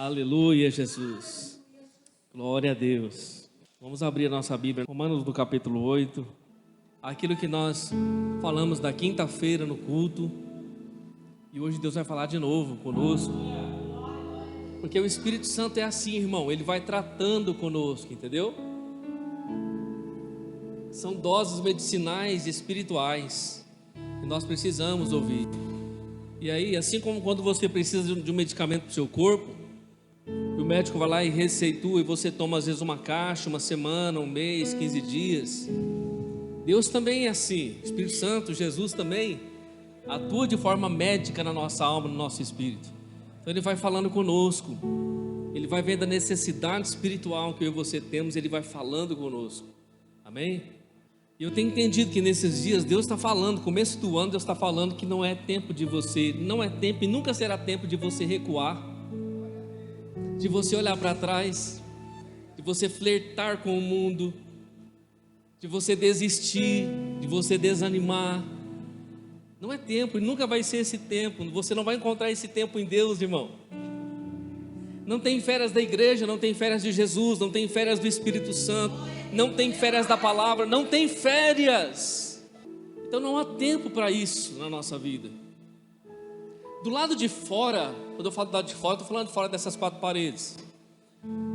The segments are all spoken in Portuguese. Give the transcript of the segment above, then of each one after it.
Aleluia, Jesus. Glória a Deus. Vamos abrir a nossa Bíblia, Romanos do capítulo 8. Aquilo que nós falamos da quinta-feira no culto. E hoje Deus vai falar de novo conosco. Porque o Espírito Santo é assim, irmão. Ele vai tratando conosco, entendeu? São doses medicinais e espirituais que nós precisamos ouvir. E aí, assim como quando você precisa de um medicamento para o seu corpo, o médico vai lá e receitua e você toma às vezes uma caixa, uma semana, um mês, 15 dias. Deus também é assim. O Espírito Santo, Jesus também atua de forma médica na nossa alma, no nosso espírito. Então Ele vai falando conosco. Ele vai vendo a necessidade espiritual que eu e você temos. Ele vai falando conosco. Amém? E eu tenho entendido que nesses dias Deus está falando, começo do ano Deus está falando que não é tempo de você, não é tempo e nunca será tempo de você recuar, de você olhar para trás, de você flertar com o mundo, de você desistir, de você desanimar. Não é tempo e nunca vai ser esse tempo. Você não vai encontrar esse tempo em Deus, irmão. Não tem férias da igreja, não tem férias de Jesus, não tem férias do Espírito Santo, não tem férias da palavra, não tem férias. Então não há tempo para isso na nossa vida. Do lado de fora, quando eu falo do lado de fora, estou falando de fora dessas quatro paredes.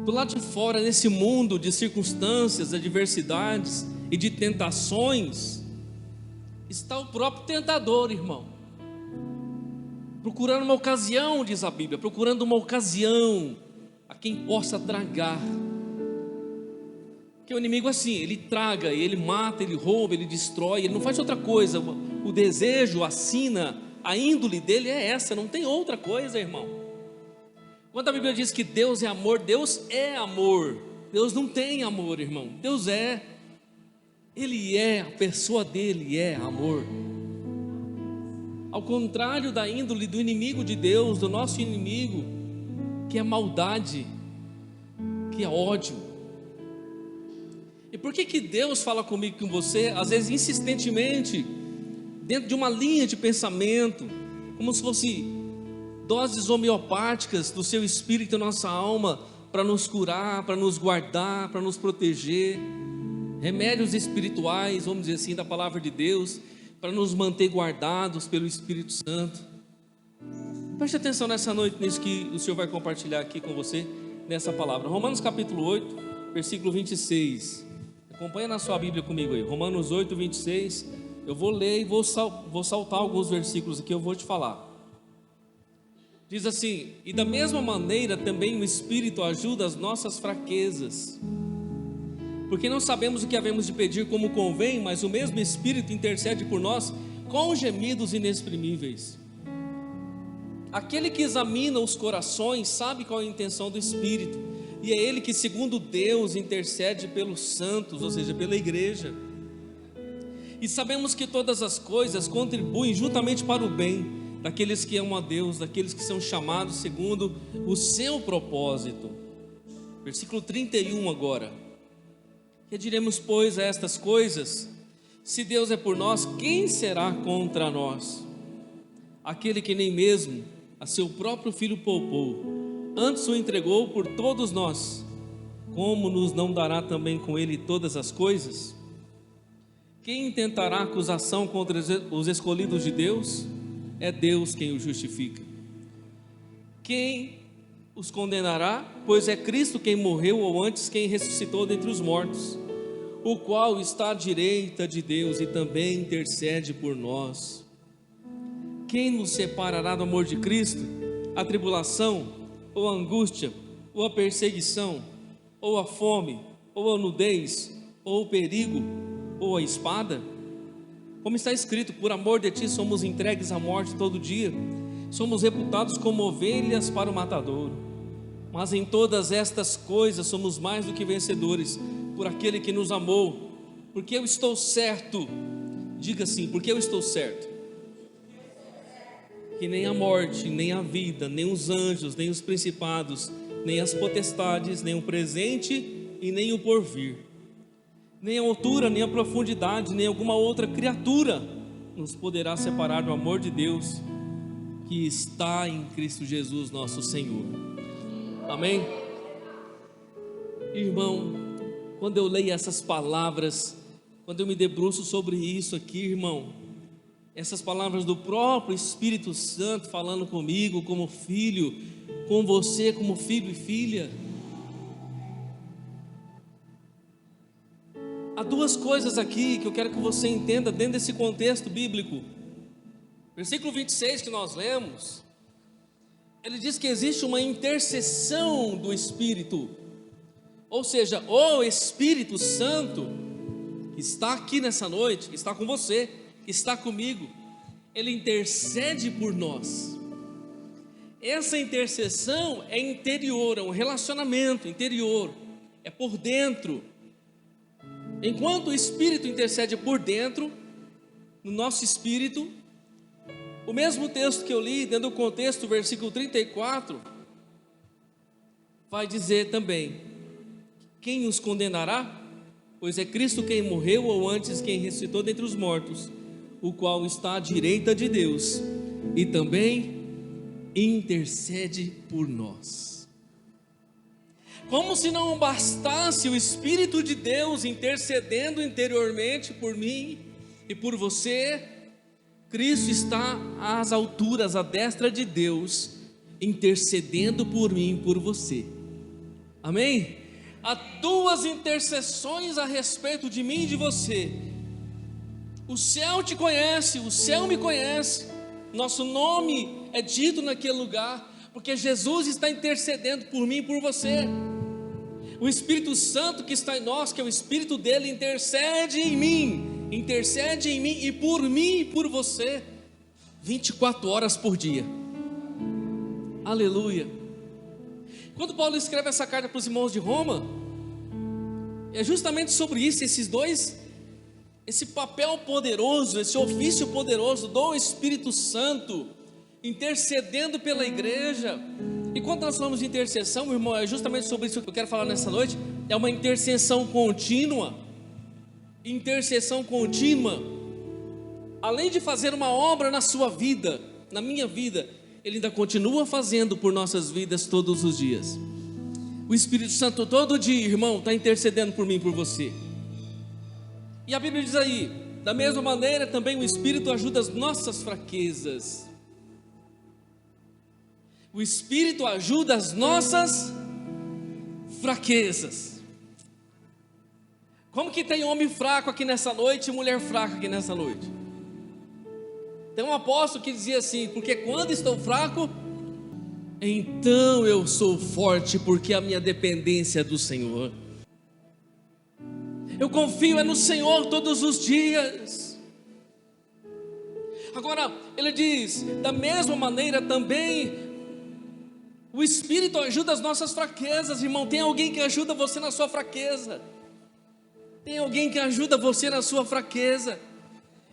Do lado de fora, nesse mundo de circunstâncias, adversidades e de tentações, está o próprio tentador, irmão. Procurando uma ocasião, diz a Bíblia, procurando uma ocasião a quem possa tragar. Porque o inimigo é assim, ele traga, ele mata, ele rouba, ele destrói, ele não faz outra coisa. O desejo, a sina, a índole dele é essa, não tem outra coisa, irmão. Quando a Bíblia diz que Deus é amor, Deus é amor. Deus não tem amor, irmão. Deus é, Ele é, a pessoa dele é amor. Ao contrário da índole do inimigo de Deus, do nosso inimigo, que é maldade, que é ódio. E por que Deus fala comigo e com você, às vezes insistentemente, dentro de uma linha de pensamento, como se fosse doses homeopáticas do seu espírito e da nossa alma, para nos curar, para nos guardar, para nos proteger, remédios espirituais, vamos dizer assim, da palavra de Deus, para nos manter guardados pelo Espírito Santo. Preste atenção nessa noite, nisso que o Senhor vai compartilhar aqui com você, nessa palavra. Romanos capítulo 8, versículo 26. Acompanha na sua Bíblia comigo aí, Romanos 8, 26. Eu vou ler e vou saltar alguns versículos aqui, eu vou te falar. Diz assim: e da mesma maneira também o Espírito ajuda as nossas fraquezas, porque não sabemos o que havemos de pedir como convém, mas o mesmo Espírito intercede por nós com gemidos inexprimíveis. Aquele que examina os corações sabe qual é a intenção do Espírito, e é Ele que, segundo Deus, intercede pelos santos, ou seja, pela igreja. E sabemos que todas as coisas contribuem juntamente para o bem daqueles que amam a Deus, daqueles que são chamados segundo o seu propósito. Versículo 31 agora. Que diremos, pois, a estas coisas? Se Deus é por nós, quem será contra nós? Aquele que nem mesmo a seu próprio filho poupou, antes o entregou por todos nós, como nos não dará também com ele todas as coisas? Quem intentará acusação contra os escolhidos de Deus? É Deus quem os justifica. Quem os condenará? Pois é Cristo quem morreu, ou antes quem ressuscitou dentre os mortos, o qual está à direita de Deus e também intercede por nós. Quem nos separará do amor de Cristo? A tribulação, ou a angústia, ou a perseguição, ou a fome, ou a nudez, ou o perigo, ou a espada? Como está escrito, por amor de ti somos entregues à morte todo dia, somos reputados como ovelhas para o matadouro. Mas em todas estas coisas somos mais do que vencedores, por aquele que nos amou. Porque eu estou certo, diga assim, porque eu estou certo, que nem a morte, nem a vida, nem os anjos, nem os principados, nem as potestades, nem o presente e nem o porvir, nem a altura, nem a profundidade, nem alguma outra criatura nos poderá separar do amor de Deus que está em Cristo Jesus nosso Senhor. Amém? Irmão, quando eu leio essas palavras, quando eu me debruço sobre isso aqui, irmão, essas palavras do próprio Espírito Santo falando comigo como filho, com você como filho e filha, há duas coisas aqui que eu quero que você entenda dentro desse contexto bíblico. Versículo 26 que nós lemos, ele diz que existe uma intercessão do Espírito, ou seja, o Espírito Santo que está aqui nessa noite, que está com você, que está comigo, ele intercede por nós. Essa intercessão é interior, é um relacionamento interior, é por dentro. Enquanto o Espírito intercede por dentro, no nosso espírito, o mesmo texto que eu li, dentro do contexto, versículo 34, vai dizer também: quem os condenará? Pois é Cristo quem morreu, ou antes quem ressuscitou dentre os mortos, o qual está à direita de Deus, e também intercede por nós. Como se não bastasse o Espírito de Deus intercedendo interiormente por mim e por você, Cristo está às alturas, à destra de Deus, intercedendo por mim e por você. Amém? Há duas intercessões a respeito de mim e de você. O céu te conhece, o céu me conhece, nosso nome é dito naquele lugar, porque Jesus está intercedendo por mim e por você. O Espírito Santo que está em nós, que é o Espírito dele, intercede em mim e por mim e por você, 24 horas por dia. Aleluia. Quando Paulo escreve essa carta para os irmãos de Roma, é justamente sobre isso, esses dois, esse papel poderoso, esse ofício poderoso do Espírito Santo, intercedendo pela igreja. E quando nós falamos de intercessão, meu irmão, é justamente sobre isso que eu quero falar nessa noite. É uma intercessão contínua. Intercessão contínua. Além de fazer uma obra na sua vida, na minha vida, ele ainda continua fazendo por nossas vidas todos os dias. O Espírito Santo todo dia, irmão, está intercedendo por mim e por você. E a Bíblia diz aí, da mesma maneira também o Espírito ajuda as nossas fraquezas. O Espírito ajuda as nossas fraquezas. Como que tem homem fraco aqui nessa noite e mulher fraca aqui nessa noite? Tem um apóstolo que dizia assim: porque quando estou fraco, então eu sou forte, porque a minha dependência é do Senhor. Eu confio no Senhor todos os dias. Agora, ele diz, da mesma maneira também, o Espírito ajuda as nossas fraquezas, irmão. Tem alguém que ajuda você na sua fraqueza. Tem alguém que ajuda você na sua fraqueza.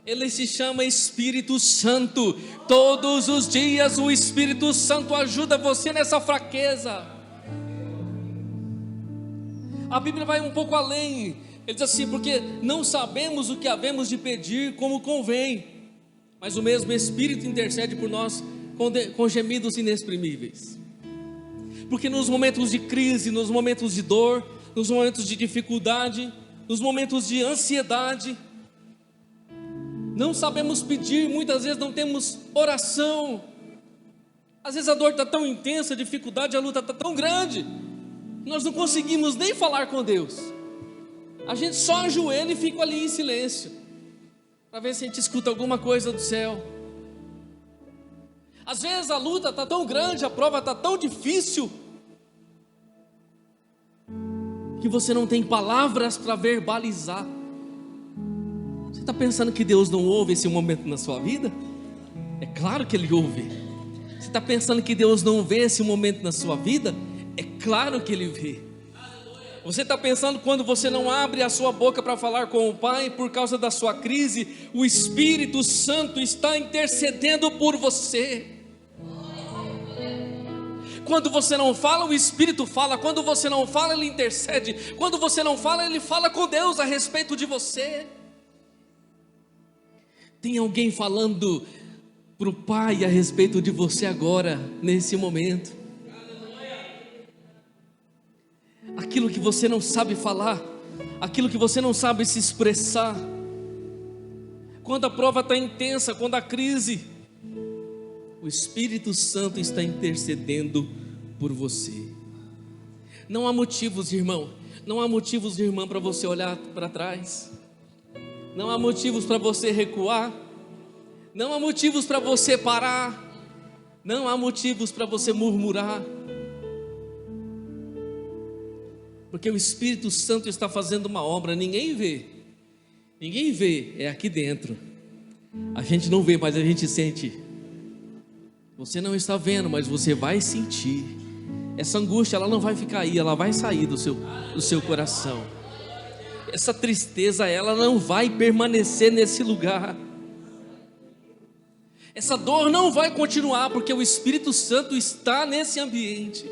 Ele se chama Espírito Santo. Todos os dias o Espírito Santo ajuda você nessa fraqueza. A Bíblia vai um pouco além. Ele diz assim: porque não sabemos o que havemos de pedir como convém, mas o mesmo Espírito intercede por nós com gemidos inexprimíveis. Porque nos momentos de crise, nos momentos de dor, nos momentos de dificuldade, nos momentos de ansiedade, não sabemos pedir, muitas vezes não temos oração. Às vezes a dor está tão intensa, a dificuldade, a luta está tão grande, nós não conseguimos nem falar com Deus. A gente só ajoelha e fica ali em silêncio, para ver se a gente escuta alguma coisa do céu. Às vezes a luta está tão grande, a prova está tão difícil, que você não tem palavras para verbalizar. Você está pensando que Deus não ouve esse momento na sua vida? É claro que Ele ouve. Você está pensando que Deus não vê esse momento na sua vida? É claro que Ele vê. Você está pensando quando você não abre a sua boca para falar com o Pai por causa da sua crise, o Espírito Santo está intercedendo por você. Quando você não fala, o Espírito fala. Quando você não fala, Ele intercede. Quando você não fala, Ele fala com Deus a respeito de você. Tem alguém falando para o Pai a respeito de você agora, nesse momento. aquilo que você não sabe falar, aquilo que você não sabe se expressar. Quando a prova está intensa, quando a crise, o Espírito Santo está intercedendo por você. Não há motivos, irmão, não há motivos, irmã, para você olhar para trás. Não há motivos para você recuar. Não há motivos para você parar. Não há motivos para você murmurar. Porque o Espírito Santo está fazendo uma obra, ninguém vê. Ninguém vê, é aqui dentro. A gente não vê, mas a gente sente. Você não está vendo, mas você vai sentir. Essa angústia, ela não vai ficar aí, ela vai sair do seu coração. Essa tristeza, ela não vai permanecer nesse lugar. Essa dor não vai continuar, porque o Espírito Santo está nesse ambiente.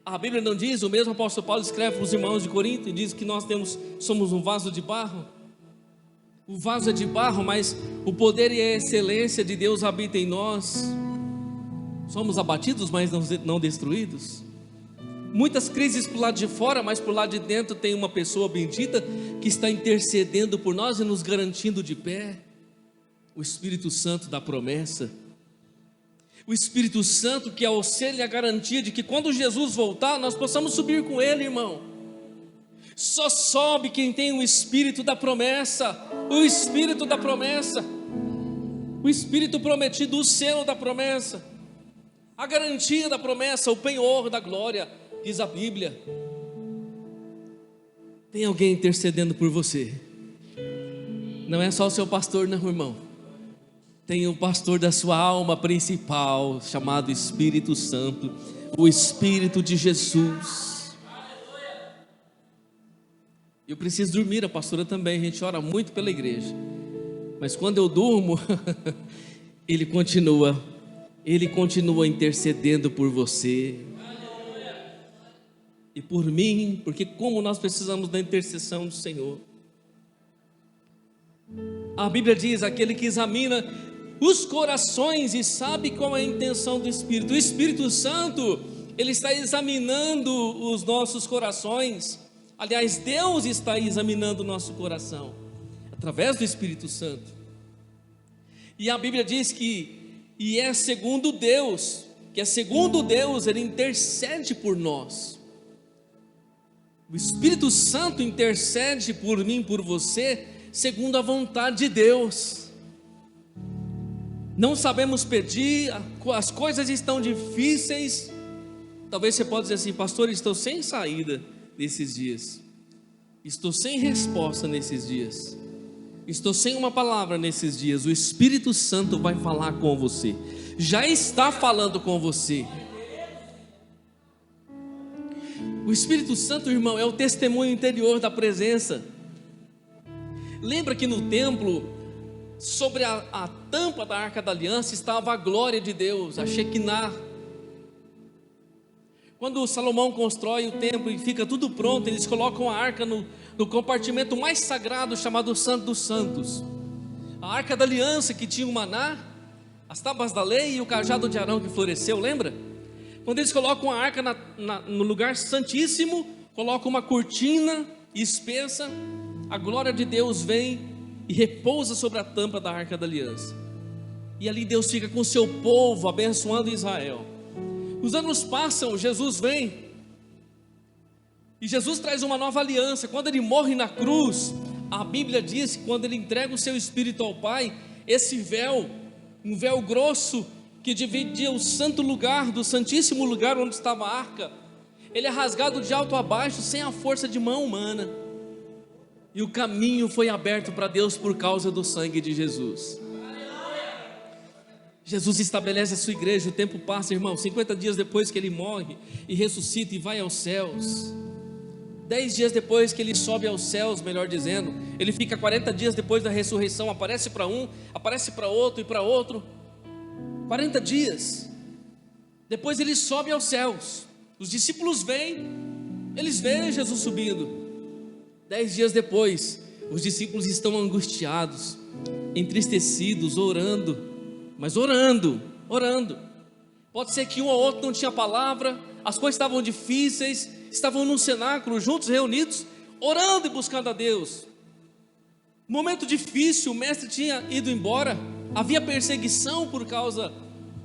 A Bíblia não diz, o mesmo apóstolo Paulo escreve para os irmãos de Corinto e diz que nós somos um vaso de barro. O vaso é de barro, mas o poder e a excelência de Deus habitam em nós. Somos abatidos, mas não destruídos. Muitas crises para o lado de fora, mas para o lado de dentro tem uma pessoa bendita que está intercedendo por nós e nos garantindo de pé. O Espírito Santo da promessa. O Espírito Santo que é o selo e a garantia de que quando Jesus voltar, nós possamos subir com Ele, irmão. Só sobe quem tem o Espírito da promessa. O Espírito da promessa. O Espírito prometido, o selo da promessa. A garantia da promessa, o penhor da glória, diz a Bíblia. Tem alguém intercedendo por você. Não é só o seu pastor, não, irmão. Tem o pastor da sua alma principal, chamado Espírito Santo, o Espírito de Jesus. Eu preciso dormir, a pastora também, a gente ora muito pela igreja. Mas quando eu durmo, Ele continua intercedendo por você e por mim, porque como nós precisamos da intercessão do Senhor. A Bíblia diz, aquele que examina os corações e sabe qual é a intenção do Espírito. O Espírito Santo, Ele está examinando os nossos corações. Aliás, Deus está examinando o nosso coração, através do Espírito Santo. E a Bíblia diz que é segundo Deus, Ele intercede por nós. O Espírito Santo intercede por mim, por você, segundo a vontade de Deus. Não sabemos pedir, as coisas estão difíceis. Talvez você possa dizer assim, pastor, estou sem saída nesses dias. Estou sem resposta nesses dias. Estou sem uma palavra nesses dias. O Espírito Santo vai falar com você. Já está falando com você. O Espírito Santo, irmão, é o testemunho interior da presença. Lembra que no templo, sobre a tampa da Arca da Aliança, estava a glória de Deus, a Shekinah. Quando Salomão constrói o templo e fica tudo pronto, eles colocam a arca no compartimento mais sagrado, chamado Santo dos Santos. A Arca da Aliança, que tinha o maná, as tábuas da lei e o cajado de Arão que floresceu, lembra? Quando eles colocam a arca no lugar santíssimo, colocam uma cortina espessa, a glória de Deus vem e repousa sobre a tampa da Arca da Aliança. E ali Deus fica com o seu povo, abençoando Israel. Os anos passam, Jesus vem, e Jesus traz uma nova aliança. Quando Ele morre na cruz, a Bíblia diz que quando Ele entrega o seu Espírito ao Pai, esse véu, um véu grosso, que dividia o santo lugar do santíssimo lugar onde estava a arca, ele é rasgado de alto a baixo, sem a força de mão humana, e o caminho foi aberto para Deus por causa do sangue de Jesus. Jesus estabelece a sua igreja, o tempo passa, irmão, 50 dias depois que Ele morre e ressuscita e vai aos céus, 10 dias depois que Ele sobe aos céus, melhor dizendo, Ele fica 40 dias depois da ressurreição, aparece para um, aparece para outro e para outro, 40 dias, depois Ele sobe aos céus, os discípulos vêm, eles veem Jesus subindo, 10 dias depois, os discípulos estão angustiados, entristecidos, orando, mas orando, pode ser que um ou outro não tinha palavra, as coisas estavam difíceis, estavam num cenáculo, juntos, reunidos, orando e buscando a Deus. Momento difícil, o mestre tinha ido embora, havia perseguição por causa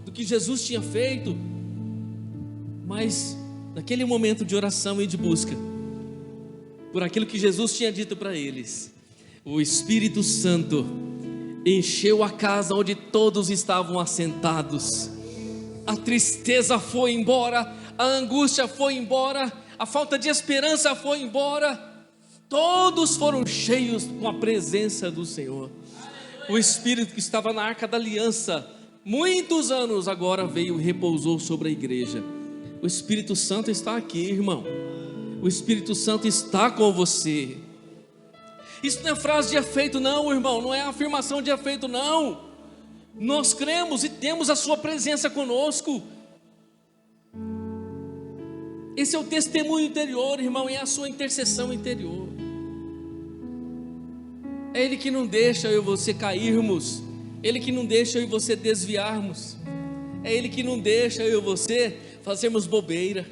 do que Jesus tinha feito, mas naquele momento de oração e de busca, por aquilo que Jesus tinha dito para eles, o Espírito Santo encheu a casa onde todos estavam assentados. A tristeza foi embora, a angústia foi embora, a falta de esperança foi embora. Todos foram cheios com a presença do Senhor. O Espírito que estava na Arca da Aliança, muitos anos, agora veio e repousou sobre a igreja. O Espírito Santo está aqui, irmão. O Espírito Santo está com você. Isso não é frase de efeito não, irmão. Não é afirmação de efeito não. Nós cremos e temos a sua presença conosco. Esse é o testemunho interior, irmão, é a sua intercessão interior. É Ele que não deixa eu e você cairmos, Ele que não deixa eu e você desviarmos, é Ele que não deixa eu e você fazermos bobeira,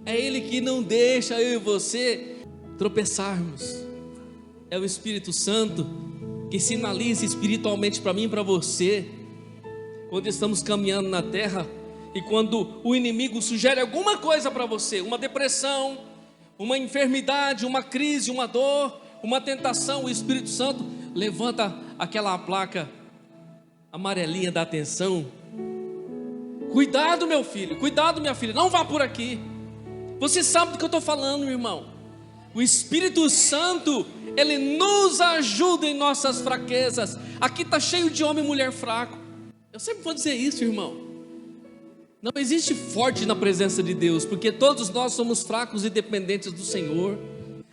é Ele que não deixa eu e você tropeçarmos. É o Espírito Santo que sinaliza espiritualmente para mim e para você, quando estamos caminhando na terra, e quando o inimigo sugere alguma coisa para você, uma depressão, uma enfermidade, uma crise, uma dor, uma tentação, o Espírito Santo levanta aquela placa amarelinha da atenção. Cuidado, meu filho, cuidado, minha filha, não vá por aqui. Você sabe do que eu estou falando, meu irmão. O Espírito Santo, Ele nos ajuda em nossas fraquezas. Aqui está cheio de homem e mulher fraco. Eu sempre vou dizer isso, irmão. Não existe forte na presença de Deus, porque todos nós somos fracos e dependentes do Senhor.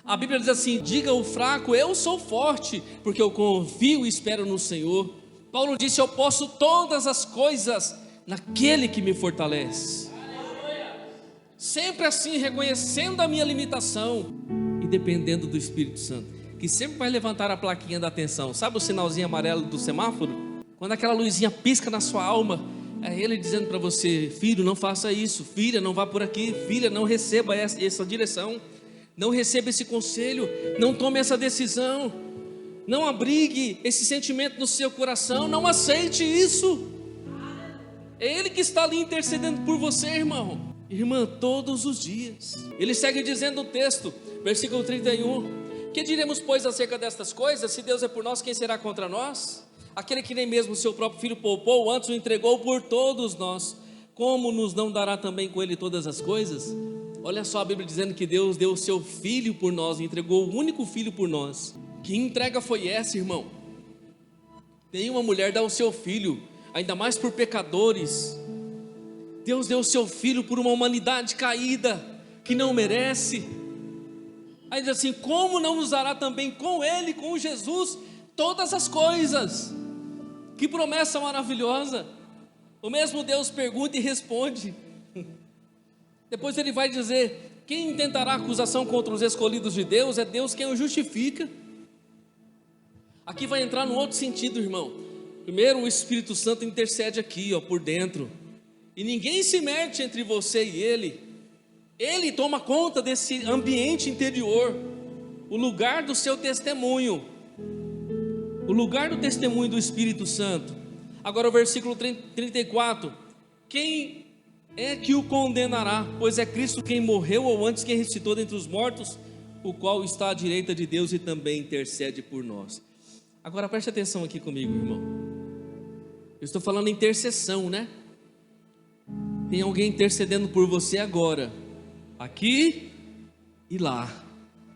A Bíblia diz assim: diga ao fraco, eu sou forte, porque eu confio e espero no Senhor. Paulo disse: eu posso todas as coisas naquele que me fortalece. Sempre assim, reconhecendo a minha limitação e dependendo do Espírito Santo, que sempre vai levantar a plaquinha da atenção. Sabe o sinalzinho amarelo do semáforo? Quando aquela luzinha pisca na sua alma, é Ele dizendo para você: filho, não faça isso, filha, não vá por aqui, filha, não receba essa direção, não receba esse conselho, não tome essa decisão, não abrigue esse sentimento no seu coração, não aceite isso. É Ele que está ali intercedendo por você, irmão, irmã, todos os dias. Ele segue dizendo no texto, versículo 31, que diremos pois acerca destas coisas? Se Deus é por nós, quem será contra nós? Aquele que nem mesmo o seu próprio filho poupou, antes o entregou por todos nós, como nos não dará também com ele todas as coisas? Olha só a Bíblia dizendo que Deus deu o seu filho por nós, entregou o único filho por nós. Que entrega foi essa, irmão? Nenhuma mulher dá o seu filho, ainda mais por pecadores. Deus deu o seu filho por uma humanidade caída, que não merece. Aí diz assim: como não nos dará também com ele, com Jesus, todas as coisas? Que promessa maravilhosa. O mesmo Deus pergunta e responde. Depois ele vai dizer: quem intentará acusação contra os escolhidos de Deus? É Deus quem o justifica. Aqui vai entrar no outro sentido, irmão. Primeiro, o Espírito Santo intercede aqui, por dentro, e ninguém se mete entre você e Ele. Ele toma conta desse ambiente interior, o lugar do seu testemunho, o lugar do testemunho do Espírito Santo. Agora o versículo 34: quem é que o condenará? Pois é Cristo quem morreu, ou antes quem ressuscitou dentre os mortos, o qual está à direita de Deus e também intercede por nós. Agora preste atenção aqui comigo, irmão. Eu estou falando em intercessão, né? Tem alguém intercedendo por você agora, aqui e lá,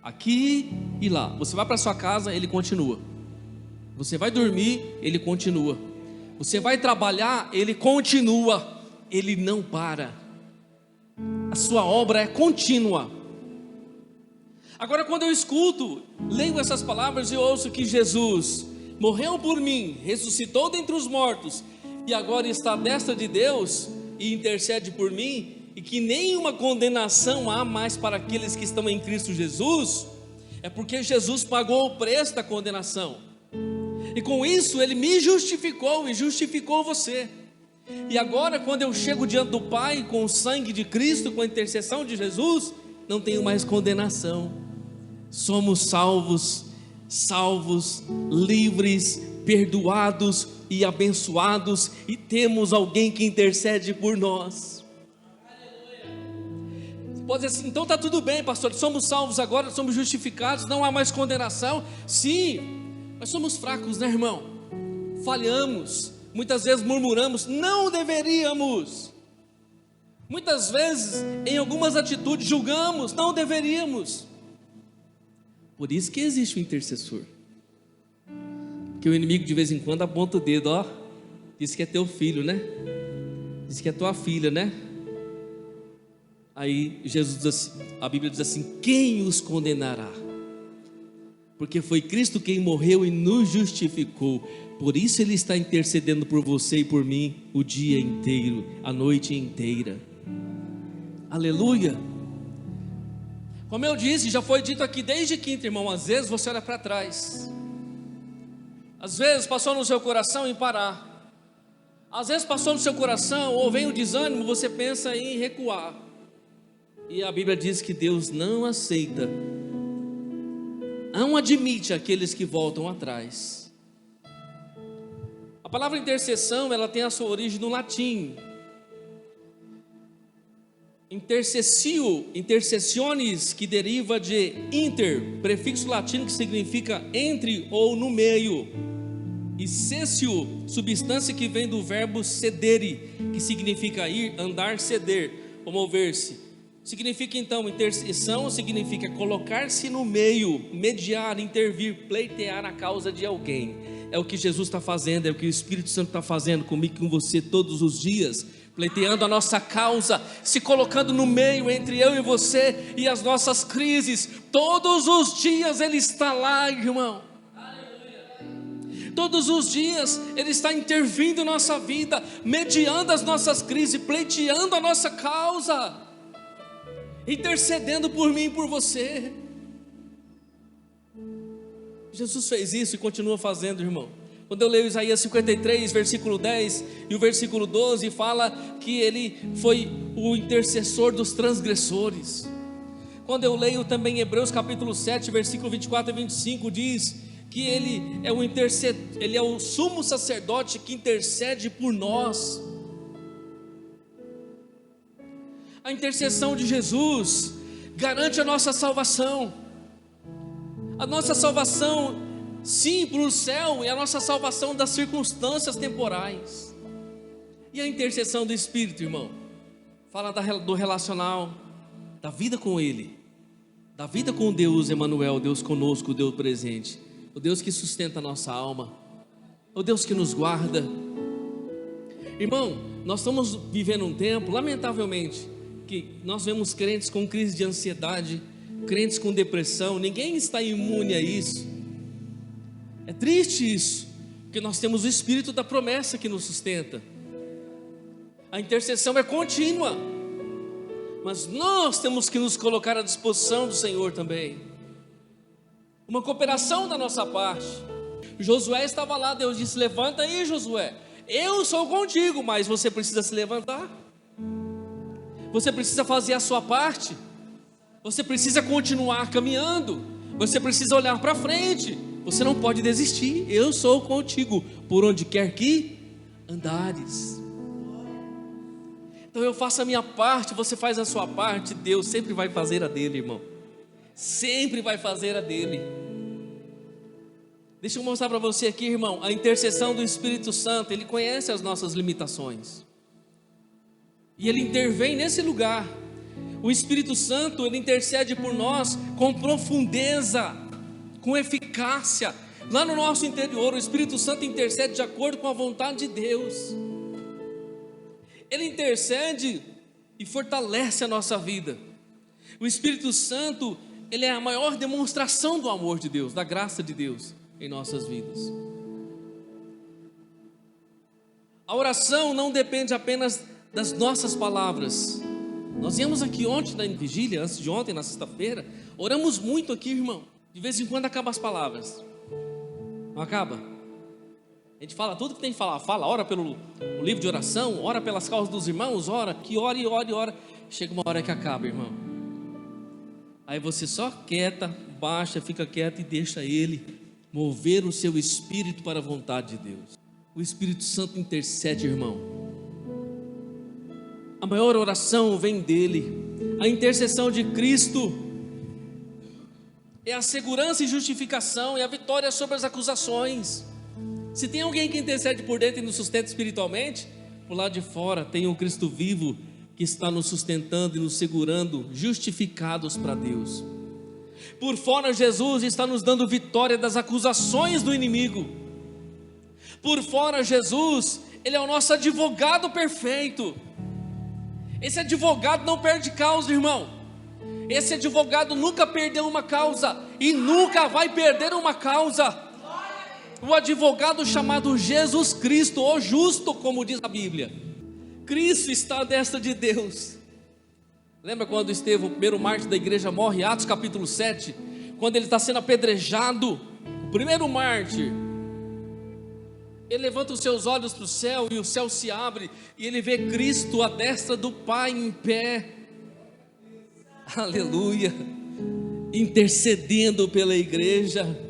aqui e lá. Você vai para sua casa, Ele continua. Você vai dormir, Ele continua. Você vai trabalhar, Ele continua. Ele não para. A sua obra é contínua. Agora, quando eu escuto, leio essas palavras e ouço que Jesus morreu por mim, ressuscitou dentre os mortos e agora está à destra de Deus e intercede por mim, e que nenhuma condenação há mais para aqueles que estão em Cristo Jesus, é porque Jesus pagou o preço da condenação. E com isso Ele me justificou e justificou você. E agora, quando eu chego diante do Pai, com o sangue de Cristo, com a intercessão de Jesus, não tenho mais condenação. Somos salvos, livres, perdoados e abençoados, e temos alguém que intercede por nós. Pode dizer assim, então está tudo bem, pastor, somos salvos agora, somos justificados, não há mais condenação. Sim, mas somos fracos, né, irmão? Falhamos, muitas vezes murmuramos, não deveríamos. Muitas vezes, em algumas atitudes, julgamos, não deveríamos. Por isso que existe o intercessor. Porque o inimigo de vez em quando aponta o dedo, ó, diz que é teu filho, né? Diz que é tua filha, né? Aí Jesus diz assim, a Bíblia diz assim, quem os condenará? Porque foi Cristo quem morreu e nos justificou. Por isso Ele está intercedendo por você e por mim o dia inteiro, a noite inteira. Aleluia. Como eu disse, já foi dito aqui desde quinta, irmão, às vezes você olha para trás, às vezes passou no seu coração em parar, às vezes passou no seu coração, ou vem o desânimo, você pensa em recuar, e a Bíblia diz que Deus não aceita, não admite aqueles que voltam atrás. A palavra intercessão, ela tem a sua origem no latim, intercessiones, que deriva de inter, prefixo latino que significa entre ou no meio, e cessio, substância que vem do verbo sedere, que significa ir, andar, ceder ou mover-se. Significa então, intercessão significa colocar-se no meio, mediar, intervir, pleitear a causa de alguém. É o que Jesus está fazendo, é o que o Espírito Santo está fazendo comigo e com você todos os dias, pleiteando a nossa causa, se colocando no meio entre eu e você e as nossas crises. Todos os dias Ele está lá, irmão. Todos os dias Ele está intervindo em nossa vida, mediando as nossas crises, pleiteando a nossa causa, intercedendo por mim e por você. Jesus fez isso e continua fazendo, irmão. Quando eu leio Isaías 53, versículo 10 e o versículo 12, fala que Ele foi o intercessor dos transgressores. Quando eu leio também Hebreus capítulo 7, versículo 24 e 25, diz que Ele é Ele é o sumo sacerdote que intercede por nós. A intercessão de Jesus garante a nossa salvação. A nossa salvação, sim, para o céu, e a nossa salvação das circunstâncias temporais. E a intercessão do Espírito, irmão, fala do relacional, da vida com Ele, da vida com Deus Emanuel, Deus conosco, Deus presente, o Deus que sustenta a nossa alma, o Deus que nos guarda. Irmão, nós estamos vivendo um tempo, lamentavelmente, que nós vemos crentes com crise de ansiedade, crentes com depressão. Ninguém está imune a isso. É triste isso, porque nós temos o Espírito da promessa que nos sustenta. A intercessão é contínua, mas nós temos que nos colocar à disposição do Senhor também. Uma cooperação da nossa parte. Josué estava lá, Deus disse: levanta aí, Josué, eu sou contigo, mas você precisa se levantar, você precisa fazer a sua parte, você precisa continuar caminhando, você precisa olhar para frente, você não pode desistir. Eu sou contigo por onde quer que andares. Então eu faço a minha parte, você faz a sua parte, Deus sempre vai fazer a dele, irmão, sempre vai fazer a dele. Deixa eu mostrar para você aqui, irmão, a intercessão do Espírito Santo. Ele conhece as nossas limitações e Ele intervém nesse lugar. O Espírito Santo, Ele intercede por nós com profundeza, com eficácia. Lá no nosso interior, o Espírito Santo intercede de acordo com a vontade de Deus. Ele intercede e fortalece a nossa vida. O Espírito Santo, ele é a maior demonstração do amor de Deus, da graça de Deus em nossas vidas. A oração não depende apenas das nossas palavras. Nós viemos aqui ontem na vigília, antes de ontem, na sexta-feira, oramos muito aqui, irmão. De vez em quando acabam as palavras. Não acaba? A gente fala tudo que tem que falar, ora pelo livro de oração, ora pelas causas dos irmãos, ora, que ora e ora e ora. Chega uma hora que acaba, irmão. Aí você só quieta, baixa, fica quieto e deixa Ele mover o seu espírito para a vontade de Deus. O Espírito Santo intercede, irmão. A maior oração vem dele. A intercessão de Cristo é a segurança e justificação, é a vitória sobre as acusações. Se tem alguém que intercede por dentro e nos sustenta espiritualmente, por lado de fora tem um Cristo vivo que está nos sustentando e nos segurando, justificados para Deus. Por fora, Jesus está nos dando vitória das acusações do inimigo. Por fora, Jesus, Ele é o nosso advogado perfeito. Esse advogado não perde causa, irmão. Esse advogado nunca perdeu uma causa e nunca vai perder uma causa. O advogado chamado Jesus Cristo, o justo, como diz a Bíblia. Cristo está à destra de Deus. Lembra quando Estevão, o primeiro mártir da igreja, morre, Atos capítulo 7, quando ele está sendo apedrejado, o primeiro mártir, ele levanta os seus olhos para o céu e o céu se abre e ele vê Cristo à destra do Pai em pé, aleluia, intercedendo pela igreja.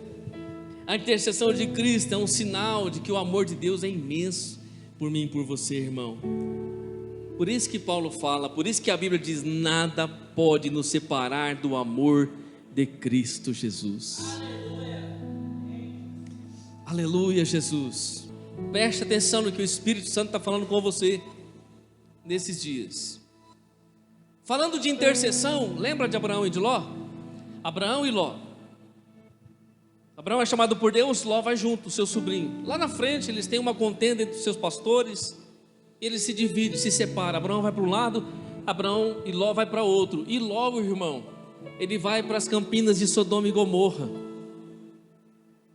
A intercessão de Cristo é um sinal de que o amor de Deus é imenso por mim e por você, irmão. Por isso que Paulo fala, por isso que a Bíblia diz: nada pode nos separar do amor de Cristo Jesus. Aleluia, Jesus. Preste atenção no que o Espírito Santo está falando com você nesses dias. Falando de intercessão, lembra de Abraão e de Ló? Abraão e Ló. Abraão é chamado por Deus, Ló vai junto, o seu sobrinho. Lá na frente eles têm uma contenda entre os seus pastores. Eles se dividem, se separam. Abraão vai para um lado, Abraão e Ló vai para outro. E logo, irmão, ele vai para as campinas de Sodoma e Gomorra.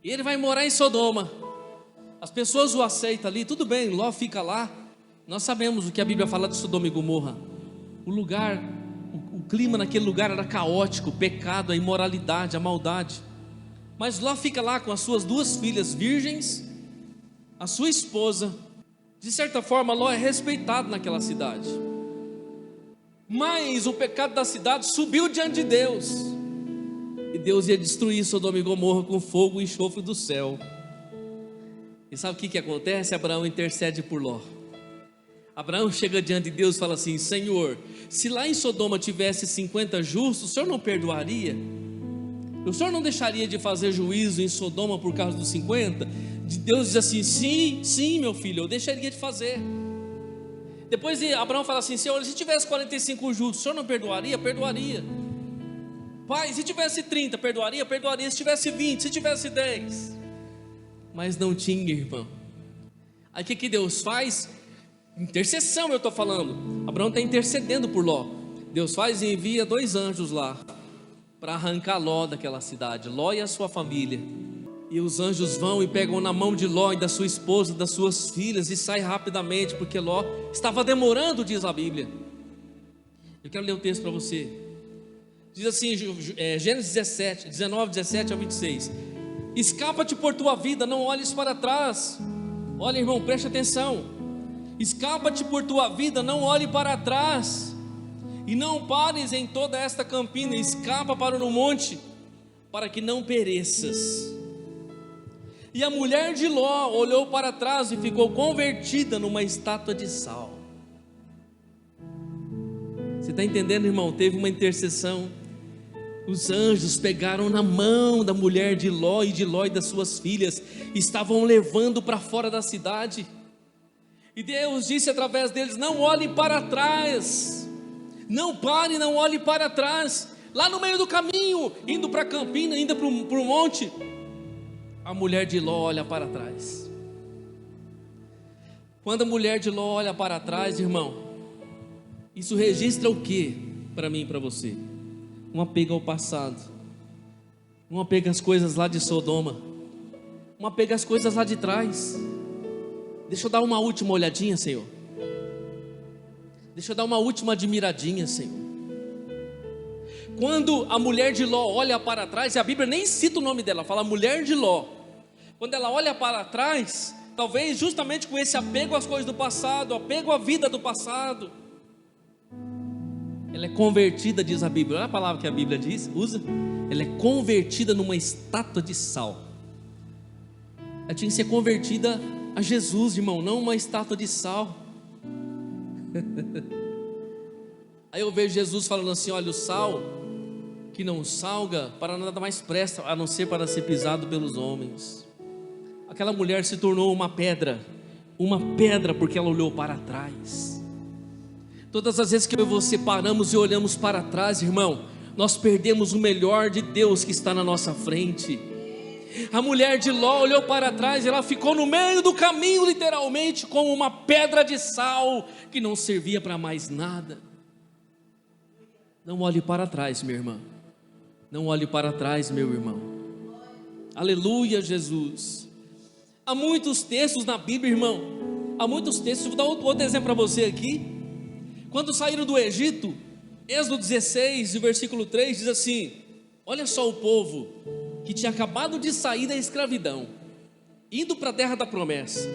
E ele vai morar em Sodoma. As pessoas o aceitam ali, tudo bem, Ló fica lá. Nós sabemos o que a Bíblia fala de Sodoma e Gomorra. O lugar, o clima naquele lugar era caótico, o pecado, a imoralidade, a maldade. Mas Ló fica lá com as suas duas filhas virgens, a sua esposa. De certa forma, Ló é respeitado naquela cidade. Mas o pecado da cidade subiu diante de Deus. E Deus ia destruir Sodoma e Gomorra com fogo e enxofre do céu. E sabe o que acontece? Abraão intercede por Ló. Abraão chega diante de Deus e fala assim: Senhor, se lá em Sodoma tivesse 50 justos, o Senhor não perdoaria? O Senhor não deixaria de fazer juízo em Sodoma por causa dos 50? Deus diz assim: sim, sim, meu filho, eu deixaria de fazer. Depois Abraão fala assim: Senhor, se tivesse 45 justos, o Senhor não perdoaria? Perdoaria. Pai, se tivesse 30, perdoaria? Perdoaria. Se tivesse 20, se tivesse 10. Mas não tinha, irmão. Aí o que Deus faz? Intercessão, eu estou falando. Abraão está intercedendo por Ló. Deus faz e envia 2 anjos lá para arrancar Ló daquela cidade, Ló e a sua família. E os anjos vão e pegam na mão de Ló e da sua esposa, das suas filhas, e saem rapidamente, porque Ló estava demorando, diz a Bíblia. Eu quero ler o texto para você. Diz assim, Gênesis 17, 19, 17 ao 26. Escapa-te por tua vida, não olhes para trás. Olha, irmão, preste atenção. Escapa-te por tua vida, não olhe para trás. E não pares em toda esta campina, escapa para o monte, para que não pereças. E a mulher de Ló olhou para trás e ficou convertida numa estátua de sal. Você está entendendo, irmão? Teve uma intercessão. Os anjos pegaram na mão da mulher de Ló e das suas filhas, estavam levando para fora da cidade. E Deus disse através deles: não olhem para trás. Não pare, não olhe para trás. Lá no meio do caminho, indo para a campina, indo para o monte, a mulher de Ló olha para trás. Quando a mulher de Ló olha para trás, irmão, isso registra o que para mim e para você? Um apego ao passado, um apego às coisas lá de Sodoma, um apego às coisas lá de trás. Deixa eu dar uma última olhadinha, Senhor. Deixa eu dar uma última admiradinha, Senhor. Quando a mulher de Ló olha para trás, e a Bíblia nem cita o nome dela, fala mulher de Ló. Quando ela olha para trás, talvez justamente com esse apego às coisas do passado, apego à vida do passado, ela é convertida, diz a Bíblia, olha a palavra que a Bíblia diz, usa, ela é convertida numa estátua de sal. Ela tinha que ser convertida a Jesus, irmão, não uma estátua de sal. Aí eu vejo Jesus falando assim: olha, o sal que não salga, para nada mais presta, a não ser para ser pisado pelos homens. Aquela mulher se tornou uma pedra porque ela olhou para trás. Todas as vezes que eu e você paramos e olhamos para trás, irmão, nós perdemos o melhor de Deus que está na nossa frente. A mulher de Ló olhou para trás, ela ficou no meio do caminho, literalmente, como uma pedra de sal que não servia para mais nada. Não olhe para trás, minha irmã. Não olhe para trás, meu irmão. Aleluia, Jesus. Há muitos textos na Bíblia, irmão. Há muitos textos. Vou dar outro exemplo para você aqui. Quando saíram do Egito, Êxodo 16, o versículo 3 diz assim: olha só o povo que tinha acabado de sair da escravidão, indo para a terra da promessa.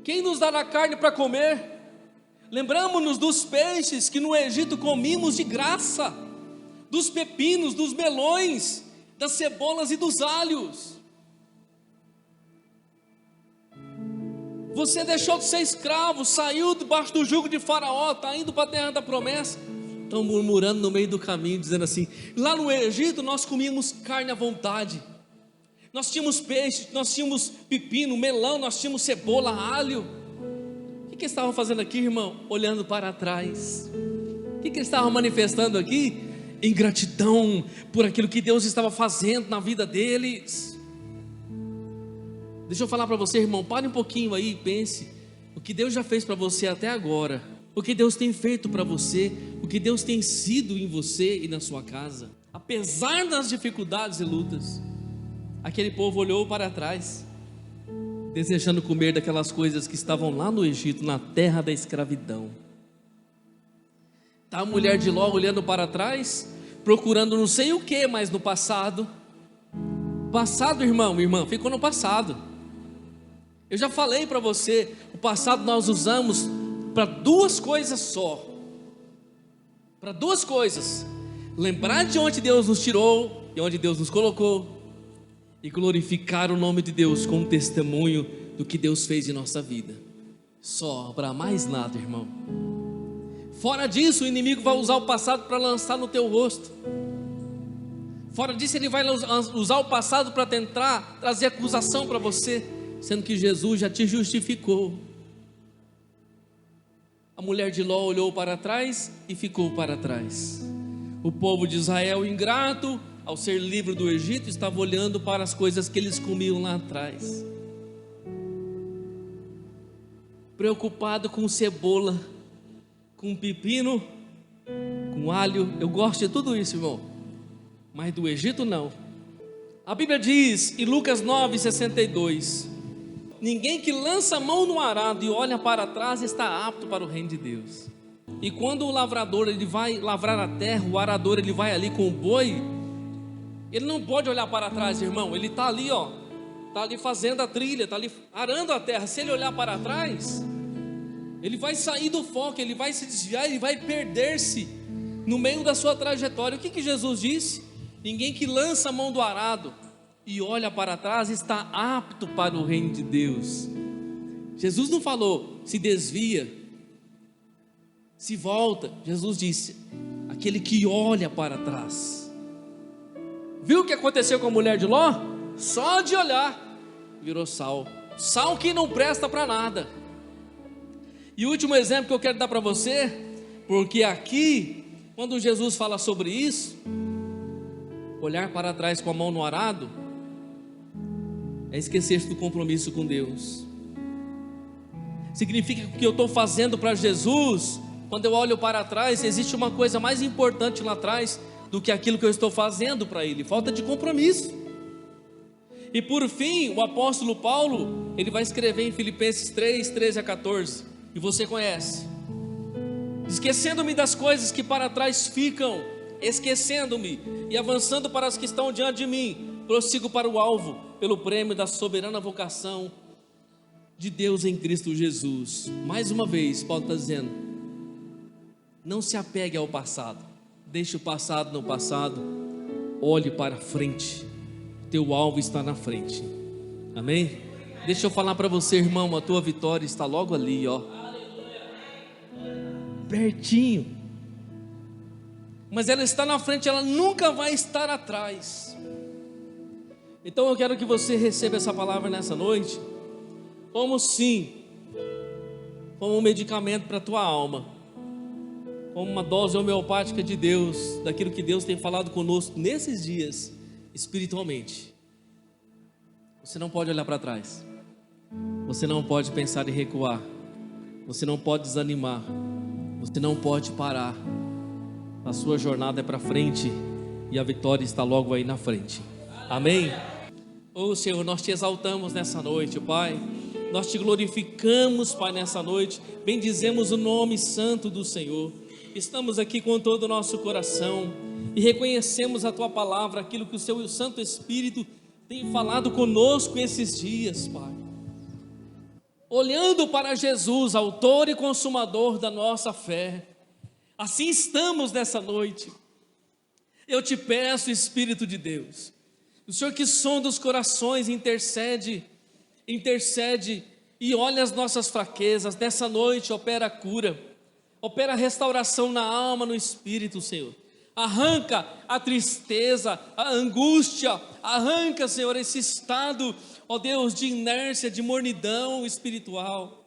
Quem nos dará carne para comer? Lembramos-nos dos peixes que no Egito comíamos de graça, dos pepinos, dos melões, das cebolas e dos alhos. Você deixou de ser escravo, saiu debaixo do jugo de Faraó, está indo para a terra da promessa. Estão murmurando no meio do caminho, dizendo assim: lá no Egito nós comíamos carne à vontade, nós tínhamos peixe, nós tínhamos pepino, melão, nós tínhamos cebola, alho. O que eles estavam fazendo aqui, irmão? Olhando para trás. O que eles estavam manifestando aqui? Ingratidão por aquilo que Deus estava fazendo na vida deles. Deixa eu falar para você, irmão, pare um pouquinho aí e pense o que Deus já fez para você até agora, o que Deus tem feito para você, o que Deus tem sido em você e na sua casa. Apesar das dificuldades e lutas, aquele povo olhou para trás, desejando comer daquelas coisas que estavam lá no Egito, na terra da escravidão. Está a mulher de Ló olhando para trás, procurando não sei o que, mas no passado. Passado, irmão, irmã, ficou no passado. Eu já falei para você, o passado nós usamos para duas coisas só. Para duas coisas: lembrar de onde Deus nos tirou e onde Deus nos colocou, e glorificar o nome de Deus como testemunho do que Deus fez em nossa vida. Só, para mais nada, irmão. Fora disso, o inimigo vai usar o passado para lançar no teu rosto. Fora disso, ele vai usar o passado para tentar trazer acusação para você, sendo que Jesus já te justificou. A mulher de Ló olhou para trás e ficou para trás. O povo de Israel, ingrato, ao ser livre do Egito, estava olhando para as coisas que eles comiam lá atrás, preocupado com cebola, com pepino, com alho. Eu gosto de tudo isso, irmão, mas do Egito não. A Bíblia diz em Lucas 9:62: ninguém que lança a mão no arado e olha para trás está apto para o reino de Deus. E quando o lavrador ele vai lavrar a terra, o arador ele vai ali com o boi, ele não pode olhar para trás, irmão. Ele está ali, ó, está ali fazendo a trilha, está ali arando a terra. Se ele olhar para trás, ele vai sair do foco, ele vai se desviar, ele vai perder-se no meio da sua trajetória. O que Jesus disse? Ninguém que lança a mão do arado e olha para trás está apto para o reino de Deus. Jesus não falou se desvia, se volta. Jesus disse aquele que olha para trás. Viu o que aconteceu com a mulher de Ló? Só de olhar virou sal, sal que não presta para nada. E o último exemplo que eu quero dar para você, porque aqui quando Jesus fala sobre isso, olhar para trás com a mão no arado é esquecer-se do compromisso com Deus. Significa que eu estou fazendo para Jesus. Quando eu olho para trás, existe uma coisa mais importante lá atrás do que aquilo que eu estou fazendo para Ele: falta de compromisso. E por fim, o apóstolo Paulo, ele vai escrever em Filipenses 3:13-14, e você conhece: esquecendo-me das coisas que para trás ficam, esquecendo-me e avançando para as que estão diante de mim, prossigo para o alvo, pelo prêmio da soberana vocação de Deus em Cristo Jesus. Mais uma vez, Paulo está dizendo: não se apegue ao passado, deixe o passado no passado, olhe para frente, teu alvo está na frente. Amém? Deixa eu falar para você, irmão, a tua vitória está logo ali, ó, pertinho, mas ela está na frente, ela nunca vai estar atrás. Então eu quero que você receba essa palavra nessa noite, como um medicamento para a tua alma, como uma dose homeopática de Deus, daquilo que Deus tem falado conosco nesses dias, espiritualmente. Você não pode olhar para trás, você não pode pensar em recuar, você não pode desanimar, você não pode parar. A sua jornada é para frente e a vitória está logo aí na frente. Amém? Oh Senhor, nós te exaltamos nessa noite, Pai. Nós te glorificamos, Pai, nessa noite. Bendizemos o nome santo do Senhor. Estamos aqui com todo o nosso coração e reconhecemos a tua palavra, aquilo que o seu Santo Espírito tem falado conosco esses dias, Pai. Olhando para Jesus, autor e consumador da nossa fé, assim estamos nessa noite. Eu te peço, Espírito de Deus, o Senhor que sonda os corações, intercede e olha as nossas fraquezas. Nessa noite opera a cura, opera a restauração na alma, no espírito, Senhor. Arranca a tristeza, a angústia, arranca, Senhor, esse estado, ó Deus, de inércia, de mornidão espiritual.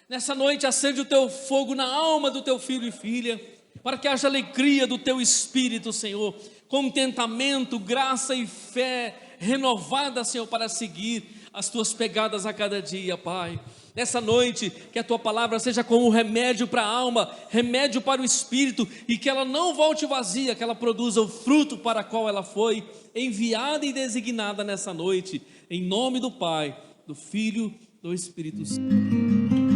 Nessa noite acende o teu fogo na alma do teu filho e filha, para que haja alegria do teu espírito, Senhor, contentamento, graça e fé renovada, Senhor, para seguir as tuas pegadas a cada dia, Pai. Nessa noite, que a tua palavra seja como um remédio para a alma, remédio para o espírito, e que ela não volte vazia, que ela produza o fruto para o qual ela foi enviada e designada nessa noite, em nome do Pai, do Filho, do Espírito Santo.